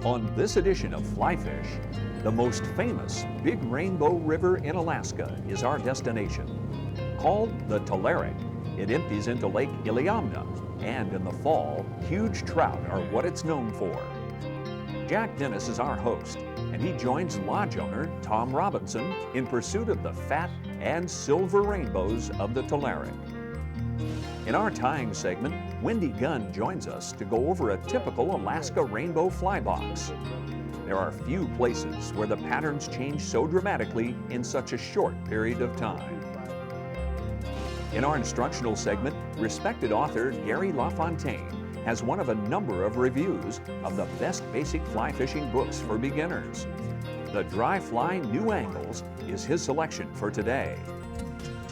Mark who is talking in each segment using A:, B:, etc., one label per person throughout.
A: On this edition of Fly Fish, the most famous Big Rainbow River in Alaska is our destination. Called the Talarik, it empties into Lake Illiamna, and in the fall, huge trout are what it's known for. Jack Dennis is our host, and he joins lodge owner Tom Robinson in pursuit of the fat and silver rainbows of the Talarik. In our tying segment, Wendy Gunn joins us to go over a typical Alaska rainbow fly box. There are few places where the patterns change so dramatically in such a short period of time. In our instructional segment, respected author Gary LaFontaine has one of a number of reviews of the best basic fly fishing books for beginners. The Dry Fly New Angles is his selection for today.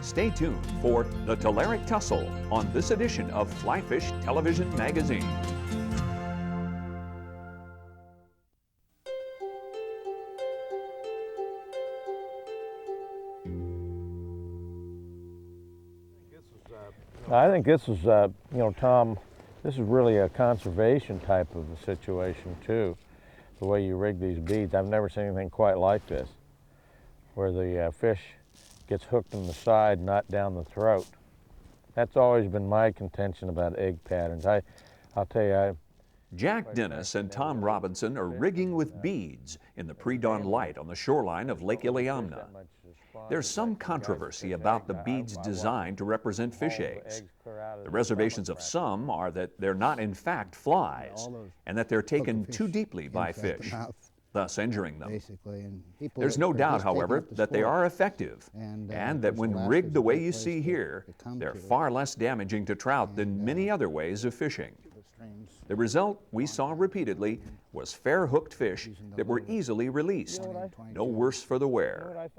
A: Stay tuned for the Talarik Tussle on this edition of Fly Fish Television Magazine.
B: I think this is, Tom, this is really a conservation type of a situation too, the way you rig these beads. I've never seen anything quite like this, where the fish gets hooked in the side, not down the throat. That's always been my contention about egg patterns. I'll tell you,
A: Jack Dennis and Tom Robinson are rigging with beads in the pre-dawn light on the shoreline of Lake Illiamna. There's some controversy about the beads designed to represent fish eggs. The reservations of some are that they're not in fact flies, and that they're taken too deeply by fish, thus injuring them. There's no doubt, however, that they are effective, and that when rigged the way you see here, they're far less damaging to trout than many other ways of fishing. The result we saw repeatedly was fair-hooked fish that were easily released, no worse for the wear.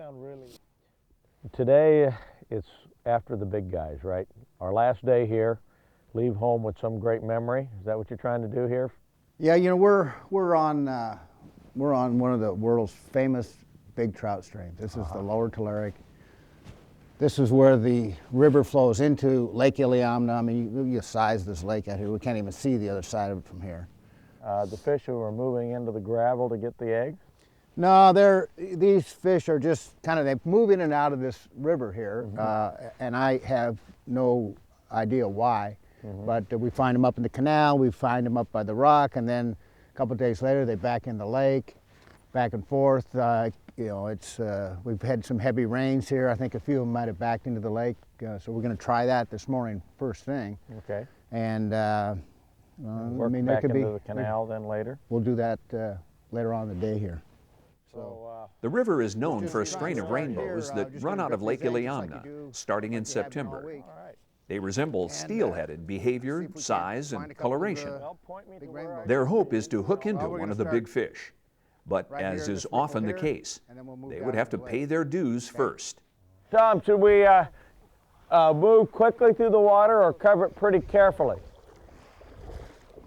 B: Today, it's after the big guys, right? Our last day here, leave home with some great memory. Is that what you're trying to do here?
C: Yeah, you know, we're on one of the world's famous big trout streams. This is the Lower Talarik. This is where the river flows into Lake Illiamna. I mean, you size this lake out here. We can't even see the other side of it from here.
B: The fish who are moving into the gravel to get the eggs?
C: No, these fish are just kind of, they move in and out of this river here, and I have no idea why. But we find them up in the canal, we find them up by the rock, and then a couple of days later, they're back in the lake, back and forth. You know, we've had some heavy rains here. I think a few of them might have backed into the lake, so we're going to try that this morning, first thing.
B: Okay.
C: And
B: work back into the canal then later?
C: We'll do that later on in the day here.
A: The river is known for a strain of rainbows that run out of Lake Illiamna starting in September. They resemble steel-headed behavior, size, and coloration. Their hope is to hook into one of the big fish. But as is often the case, they would have to pay their dues first.
B: Tom, should we move quickly through the water or cover it pretty carefully?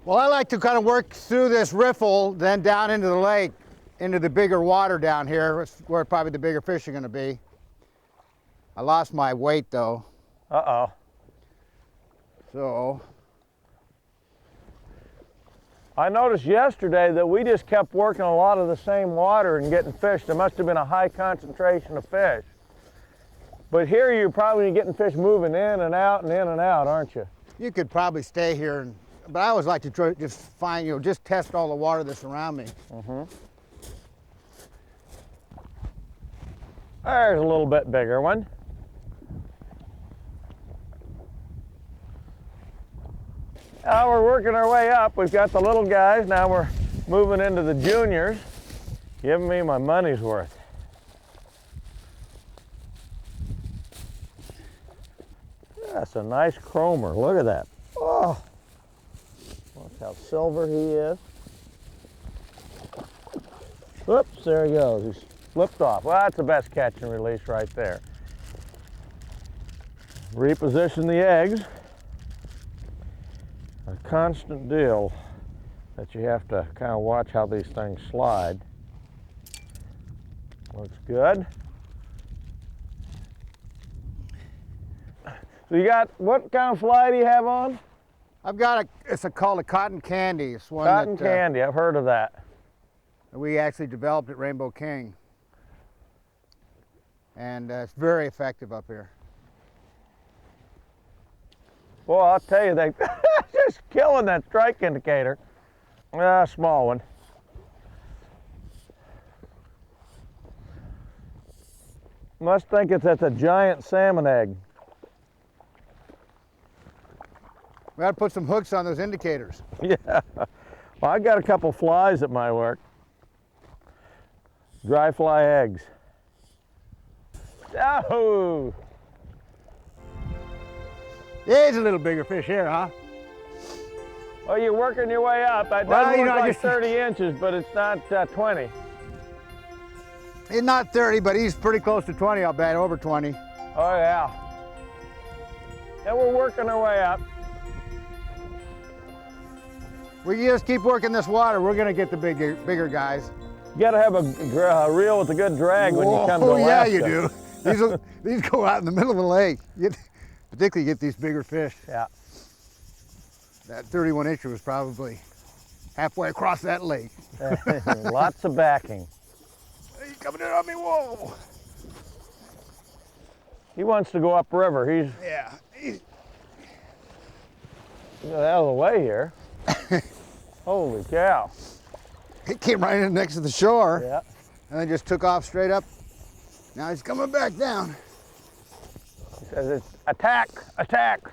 C: Well, I like to kind of work through this riffle, then down into the lake, into the bigger water down here, where probably the bigger fish are going to be. I lost my weight, though.
B: Uh-oh.
C: So
B: I noticed yesterday that we just kept working a lot of the same water and getting fish. There must have been a high concentration of fish. But here you're probably getting fish moving in and out and in and out, aren't you?
C: You could probably stay here, but I always like to try, just find, just test all the water that's around me.
B: There's a little bit bigger one. Now we're working our way up. We've got the little guys. Now we're moving into the juniors. Giving me my money's worth. That's a nice chromer. Look at that. Oh, look how silver he is. Whoops, there he goes. He's flipped off. Well, that's the best catch and release right there. Reposition the eggs. A constant deal that you have to kind of watch how these things slide. Looks good. So you got, what kind of fly do you have on?
C: I've got it's called a cotton candy. It's one
B: cotton candy, I've heard of that.
C: We actually developed at Rainbow King, and it's very effective up here.
B: Well, I'll tell you, they just killing that strike indicator. Small one. Must think that's a giant salmon egg.
C: We gotta put some hooks on those indicators.
B: Yeah. Well, I got a couple flies at my work. Dry fly eggs. Oh!
C: There's a little bigger fish here, huh?
B: Well, you're working your way up. That does look like 30 inches, but it's not 20.
C: He's not 30, but he's pretty close to 20, I'll bet, over 20.
B: Oh, yeah. And we're working our way up.
C: We just keep working this water, we're gonna get the bigger guys.
B: You gotta have a reel with a good drag when you come to Alaska.
C: Yeah, you do. These go out in the middle of the lake. Particularly get these bigger fish.
B: Yeah.
C: That 31 incher was probably halfway across that lake.
B: Lots of backing.
C: He's coming in on me, whoa.
B: He wants to go upriver. He's out of the way here. Holy cow.
C: He came right in next to the shore.
B: Yeah.
C: And then just took off straight up. Now he's coming back down.
B: He says it's attack, attack.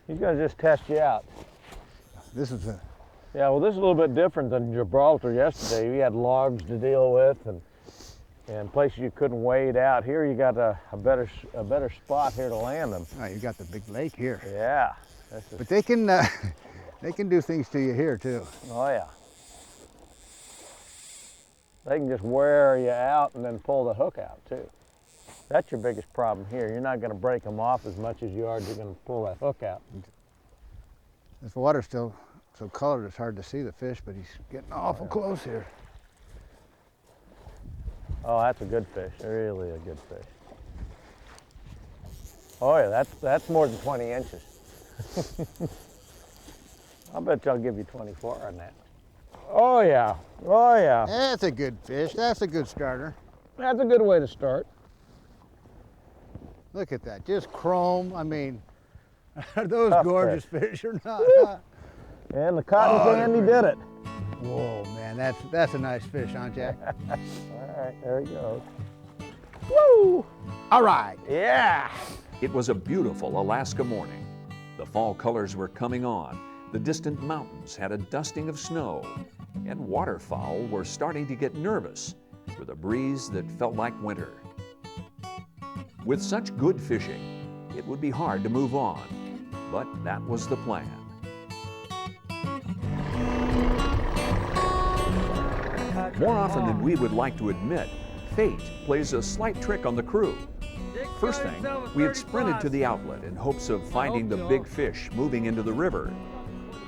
B: He's gonna just test you out.
C: This is a...
B: Yeah, well, this is a little bit different than Gibraltar yesterday. We had logs to deal with and places you couldn't wade out. Here you got a better spot here to land them.
C: Oh, you got the big lake here.
B: Yeah.
C: But they can do things to you here too.
B: Oh yeah. They can just wear you out and then pull the hook out too. That's your biggest problem here. You're not going to break them off as much as you are you're going to pull that hook out.
C: This water's still so colored it's hard to see the fish, but he's getting awful close here.
B: Oh, that's a good fish. Really a good fish. Oh yeah, that's more than 20 inches. I'll bet you I'll give you 24 on that. Oh yeah, oh yeah.
C: That's a good fish. That's a good starter.
B: That's a good way to start.
C: Look at that, just chrome. I mean, are those
B: Tough
C: gorgeous fish or not?
B: And the cotton candy did it.
C: Whoa, man, that's a nice fish, huh, Jack?
B: All right, there he goes. Woo!
C: All right.
B: Yeah.
A: It was a beautiful Alaska morning. The fall colors were coming on. The distant mountains had a dusting of snow, and waterfowl were starting to get nervous with a breeze that felt like winter. With such good fishing, it would be hard to move on, but that was the plan. More often than we would like to admit, fate plays a slight trick on the crew. First thing, we had sprinted to the outlet in hopes of finding the big fish moving into the river.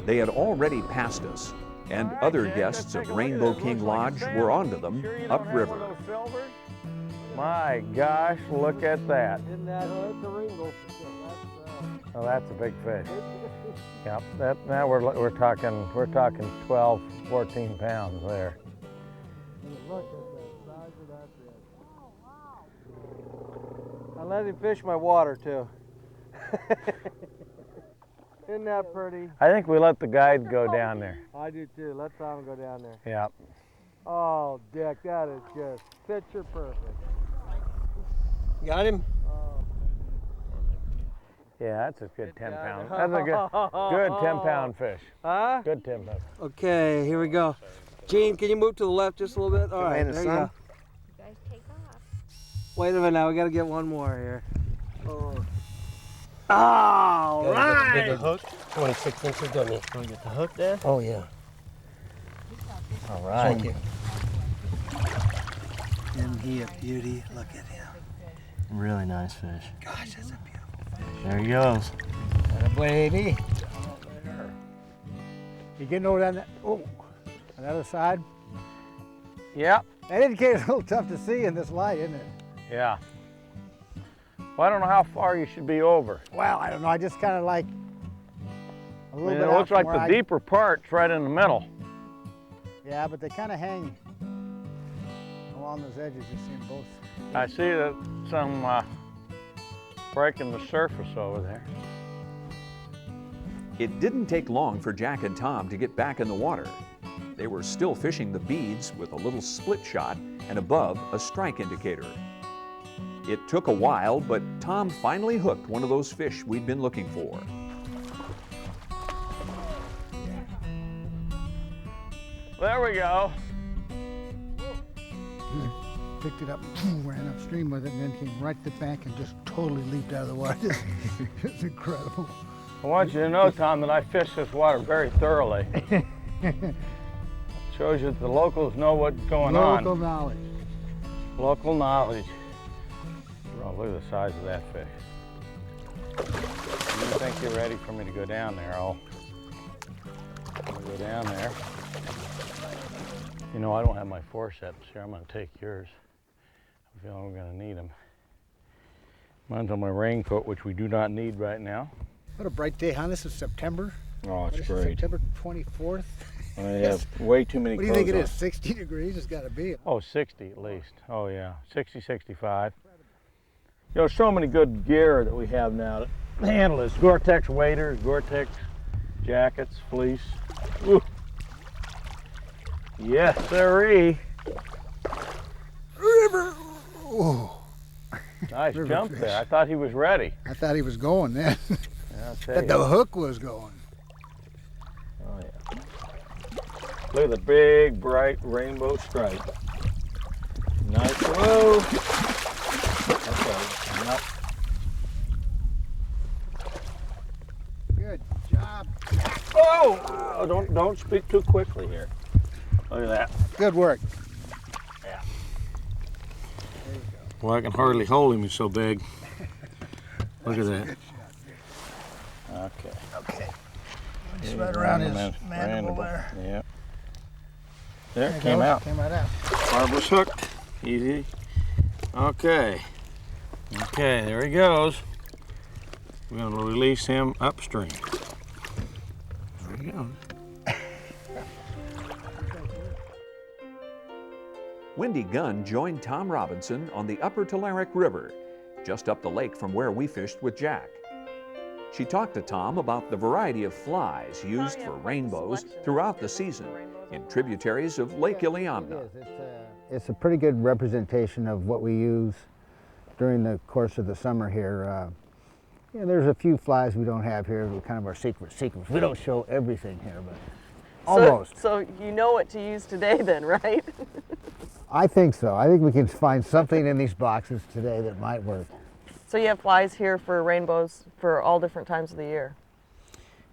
A: They had already passed us, and other guests of Rainbow King Lodge were onto them upriver.
B: My gosh, look at that.
D: Isn't that it's a rainbow?
B: Oh, that's a big fish. Yep. Now we're talking 12, 14 pounds there.
D: Look at the size of that fish. Oh, wow. I let him fish my water too. Isn't that pretty?
B: I think we let the guide go down there.
D: I do too. Let Tom go down there.
B: Yep.
D: Oh, Dick, that is just picture perfect. Got him?
B: Yeah, that's a good 10 pound.
D: down.
B: That's a good 10 pound fish.
D: Huh?
B: Good 10 pound.
D: Okay, here we go. Gene, can you move to the left just a little bit? All right,
C: in the
D: there you
C: sun.
D: go.
E: You guys take off.
D: Wait a minute now, we got to get one more here. Oh.
C: All
F: Get the
C: right.
F: hook, 26 inches, don't you? Want to get the hook there? Oh, yeah.
B: All right.
F: Thank you. Isn't he a beauty? Look at him. Really nice fish. Gosh, that's a beautiful fish. There he goes.
C: Baby. You getting over that? Oh, on the other side.
B: Yep.
C: That indicator's a little tough to see in this light, isn't it?
B: Yeah. Well, I don't know how far you should be over.
C: Well, I don't know. I just kind of like a
B: I
C: little
B: mean,
C: bit
B: it
C: out
B: looks
C: from
B: like
C: where
B: the deeper part's right in the middle.
C: Yeah, but they kind of hang along those edges. You see them both.
B: I see that some breaking the surface over there.
A: It didn't take long for Jack and Tom to get back in the water. They were still fishing the beads with a little split shot and above a strike indicator. It took a while, but Tom finally hooked one of those fish we'd been looking for.
B: There we go.
C: Picked it up, ran upstream with it, and then came right to the bank and just totally leaped out of the water. It's incredible.
B: I want you to know, Tom, that I fish this water very thoroughly. Shows you that the locals know what's going on.
C: Local knowledge.
B: Local knowledge. Oh, look at the size of that fish. You think you're ready for me to go down there? I'll go down there. You know, I don't have my forceps here. I'm going to take yours. I feel I'm going to need them. Mine's on my raincoat, which we do not need right now.
C: What a bright day, huh? This is September.
B: Oh, it's
C: What is it,
B: great.
C: September 24th.
B: I have way too many
C: What do you
B: clothes
C: think it
B: on.
C: is? 60 degrees? It's got to be.
B: Oh, 60 at least. Oh yeah, 60, 65. You know, so many good gear that we have now to handle this. Gore-Tex waders, Gore-Tex jackets, fleece. Ooh. Yes, sirree.
C: River. Oh,
B: Nice
C: River
B: jump
C: fish.
B: there. I thought he was ready.
C: I thought he was going then.
B: Yeah, I'll tell
C: That
B: you.
C: the hook was going.
B: Oh yeah. Look at the big, bright rainbow stripe. Nice. Whoa. Okay. I'm not.
C: Good job.
B: Oh! Oh, don't speak too quickly here. Look at that.
C: Good work.
B: Yeah.
C: There you go.
B: Well, I can hardly hold him. He's so big. Look at that.
C: Good shot.
B: Okay.
C: Okay. Just right around his
B: Mandible.
C: mandible there.
B: Yeah. There,
C: There it
B: came
C: goes.
B: out.
C: Came right out.
B: Barber's hook. Easy. Okay. Okay, there he goes. We're going to release him upstream. There he goes.
A: Wendy Gunn joined Tom Robinson on the upper Talarik River, just up the lake from where we fished with Jack. She talked to Tom about the variety of flies used for rainbows throughout the season in tributaries of Lake Illiamna.
C: It's a pretty good representation of what we use during the course of the summer here. Yeah, there's a few flies we don't have here, kind of our secrets. We don't show everything here, but almost.
E: So you know what to use today then, right?
C: I think so. I think we can find something in these boxes today that might work.
E: So you have flies here for rainbows for all different times of the year.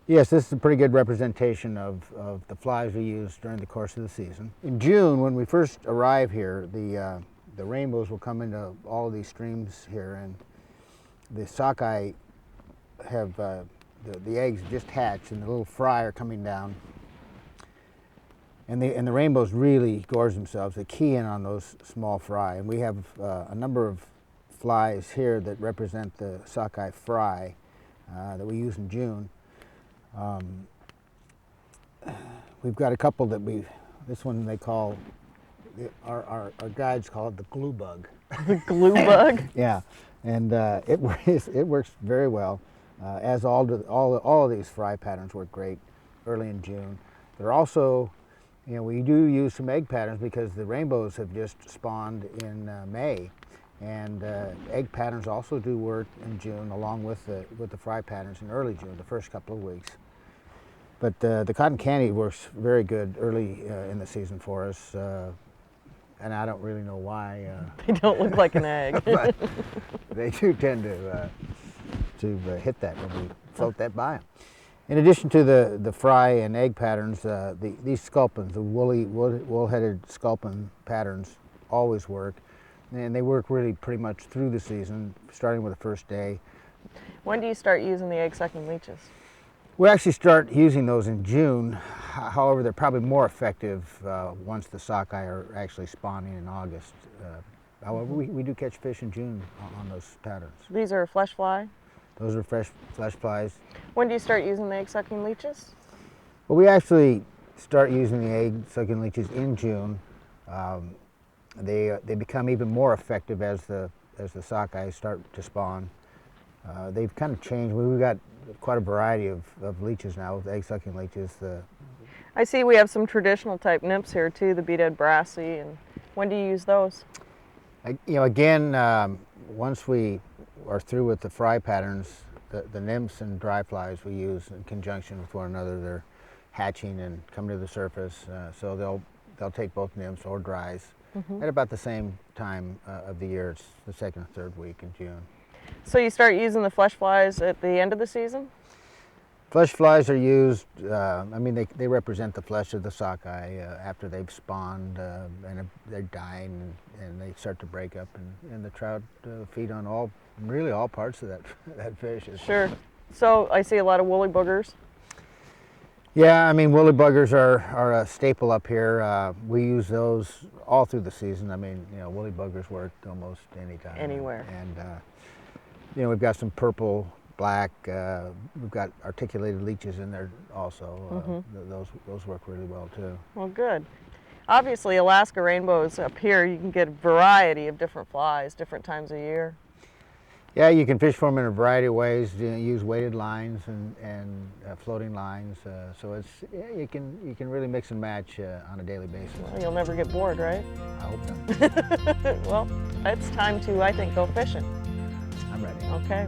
C: Yes, this is a pretty good representation of the flies we use during the course of the season. In June, when we first arrive here, the rainbows will come into all of these streams here, and the sockeye have the eggs just hatched, and the little fry are coming down, and the rainbows really gorge themselves. They key in on those small fry, and we have a number of flies here that represent the sockeye fry that we use in June. We've got a couple that this one they call, our guides call it the glue bug.
E: The glue bug?
C: Yeah, and it works very well, as all of these fry patterns work great early in June. They're also, you know, we do use some egg patterns because the rainbows have just spawned in May, and egg patterns also do work in June along with the fry patterns in early June, the first couple of weeks. But the cotton candy works very good early in the season for us, and I don't really know why.
E: They don't look like an egg.
C: But they do tend to hit that when we float that by them. In addition to the fry and egg patterns, these sculpins, the wool-headed sculpin patterns, always work, and they work really pretty much through the season, starting with the first day.
E: When do you start using the egg-sucking leeches?
C: We actually start using those in June. However, they're probably more effective once the sockeye are actually spawning in August. However, we do catch fish in June on those patterns.
E: These are flesh fly.
C: Those are fresh flesh flies.
E: When do you start using the egg-sucking leeches?
C: Well, we actually start using the egg-sucking leeches in June, they become even more effective as the sockeyes start to spawn. They've kind of changed. We've got quite a variety of leeches now, with egg-sucking leeches.
E: I see we have some traditional type nymphs here too, the bead-head brassy. And when do you use those?
C: You know, again, once we are through with the fry patterns, the nymphs and dry flies we use in conjunction with one another. They're hatching and coming to the surface, so they'll take both nymphs or dries at about the same time of the year. It's the second or third week in June.
E: So you start using the flesh flies at the end of the season?
C: Flesh flies are used, I mean, they represent the flesh of the sockeye after they've spawned and they're dying and they start to break up, and the trout feed on really all parts of that fish.
E: Sure. So I see a lot of woolly boogers.
C: Yeah, I mean, woolly buggers are a staple up here. We use those all through the season. I mean, you know, woolly buggers work almost any time.
E: Anywhere.
C: And you know, we've got some purple, black. We've got articulated leeches in there also. Those work really well too.
E: Well, good. Obviously, Alaska rainbows up here, you can get a variety of different flies, different times of year.
C: Yeah, you can fish for them in a variety of ways. You know, use weighted lines and floating lines. So you can really mix and match on a daily basis.
E: Well, you'll never get bored, right?
C: I hope not.
E: Well, it's time to, I think, go fishing.
C: I'm ready.
E: Okay.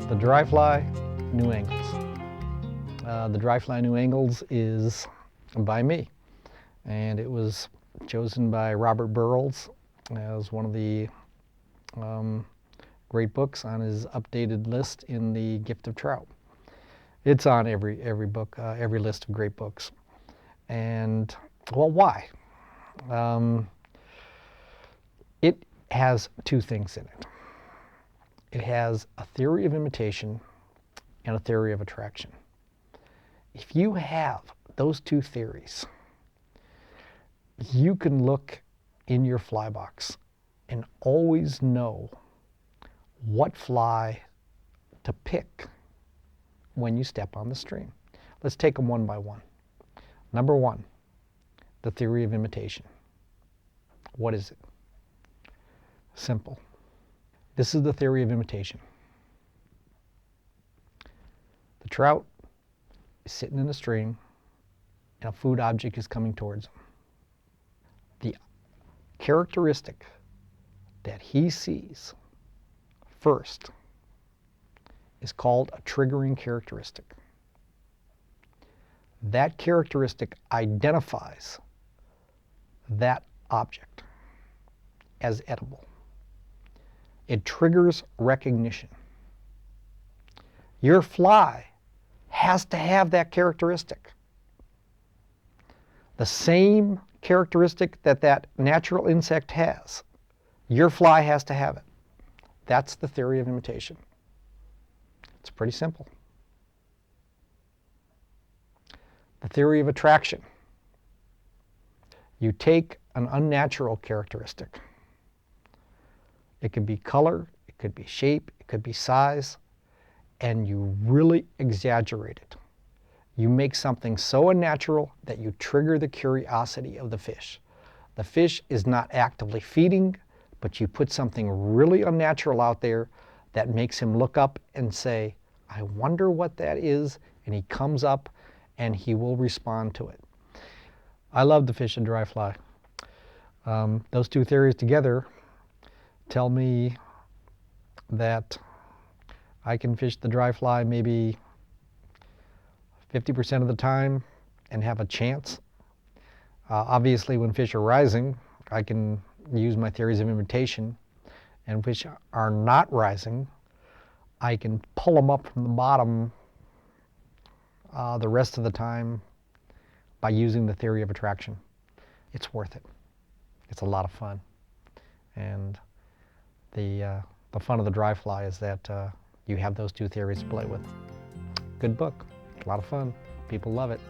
G: The dry fly, new angles. The dry fly new angles is by me, and it was chosen by Robert Burrows as one of the great books on his updated list in the Gift of Trout. It's on every book, every list of great books. And, well, why? It has two things in it. It has a theory of imitation and a theory of attraction. If you have those two theories, you can look in your fly box and always know what fly to pick when you step on the stream. Let's take them one by one. Number one, the theory of imitation. What is it? Simple. This is the theory of imitation. The trout is sitting in the stream and a food object is coming towards him. The characteristic that he sees first is called a triggering characteristic. That characteristic identifies that object as edible. It triggers recognition. Your fly has to have that characteristic. The same characteristic that that natural insect has, your fly has to have it. That's the theory of imitation. It's pretty simple. The theory of attraction. You take an unnatural characteristic. It could be color, it could be shape, it could be size, and you really exaggerate it. You make something so unnatural that you trigger the curiosity of the fish. The fish is not actively feeding, but you put something really unnatural out there that makes him look up and say, I wonder what that is, and he comes up and he will respond to it. I love to fish a dry fly. Those two theories together tell me that I can fish the dry fly maybe 50% of the time and have a chance. Obviously, when fish are rising, I can use my theories of imitation, and fish are not rising, I can pull them up from the bottom the rest of the time by using the theory of attraction. It's worth it. It's a lot of fun. And the fun of the dry fly is that you have those two theories to play with. Good book, a lot of fun. People love it.